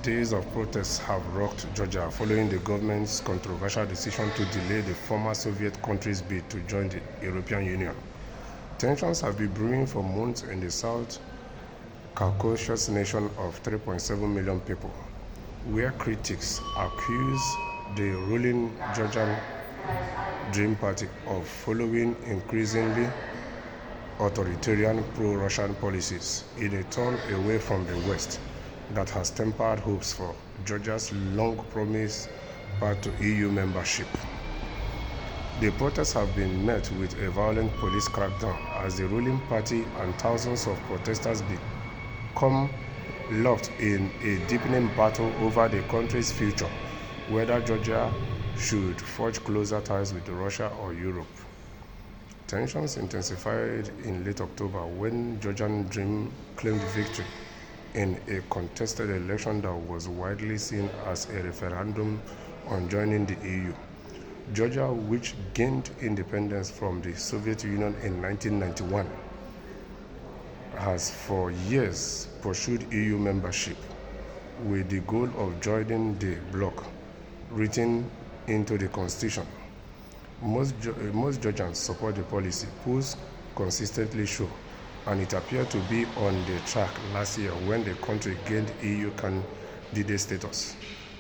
Days of protests have rocked Georgia following the government's controversial decision to delay the former Soviet country's bid to join the European Union. Tensions have been brewing for months in the South Caucasus nation of 3.7 million people, where critics accuse the ruling Georgian Dream Party of following increasingly authoritarian pro-Russian policies in a turn away from the West that has tempered hopes for Georgia's long-promised path to EU membership. The protests have been met with a violent police crackdown as the ruling party and thousands of protesters become locked in a deepening battle over the country's future, whether Georgia should forge closer ties with Russia or Europe. Tensions intensified in late October when Georgian Dream claimed victory in a contested election that was widely seen as a referendum on joining the EU. Georgia, which gained independence from the Soviet Union in 1991, has for years pursued EU membership with the goal of joining the bloc written into the constitution. Most Georgians support the policy, polls consistently show, and it appeared to be on the track last year when the country gained EU candidate status.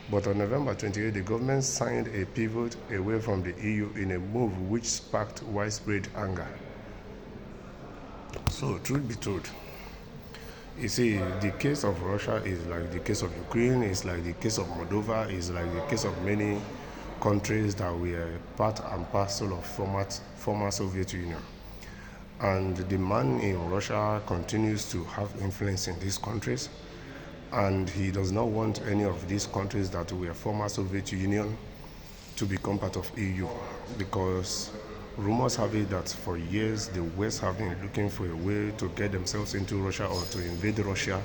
But on November 28, the government signed a pivot away from the EU in a move which sparked widespread anger. So, truth be told, you see, the case of Russia is like the case of Ukraine, it's like the case of Moldova, it's like the case of many countries that were part and parcel of former Soviet Union. And the man in Russia continues to have influence in these countries, and he does not want any of these countries that were former Soviet Union to become part of EU, because rumors have it that for years the West have been looking for a way to get themselves into Russia or to invade Russia,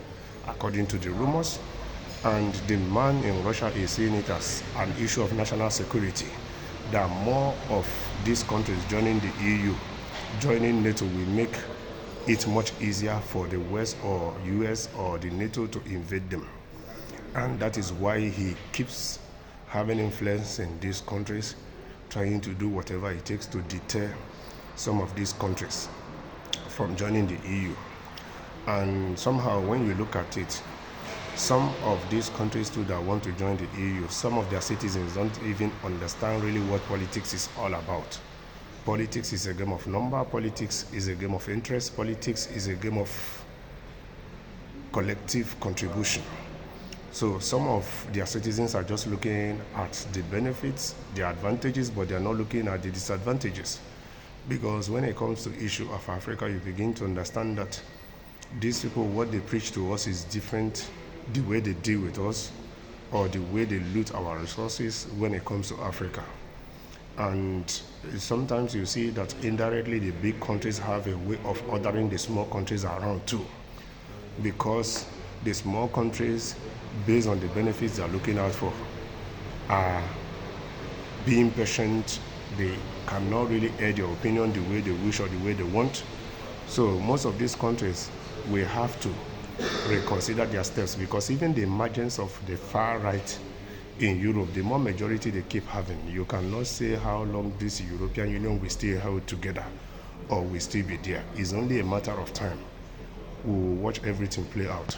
according to the rumors. And the man in Russia is seeing it as an issue of national security, that more of these countries joining the EU, joining NATO, will make it much easier for the West or US or the NATO to invade them. And that is why he keeps having influence in these countries, trying to do whatever it takes to deter some of these countries from joining the EU. And somehow when you look at it, some of these countries too that want to join the EU, some of their citizens don't even understand really what politics is all about. Politics is a game of number, politics is a game of interest, politics is a game of collective contribution. So some of their citizens are just looking at the benefits, the advantages, but they're not looking at the disadvantages. Because when it comes to the issue of Africa, you begin to understand that these people, what they preach to us is different, the way they deal with us or the way they loot our resources when it comes to Africa. And sometimes you see that indirectly the big countries have a way of ordering the small countries around too, because the small countries, based on the benefits they're looking out for, are being patient. They cannot really air their opinion the way they wish or the way they want. So most of these countries will have to reconsider their steps, because even the emergence of the far right in Europe, the more majority they keep having, you cannot say how long this European Union will stay held together or will still be there. It's only a matter of time. We'll watch everything play out.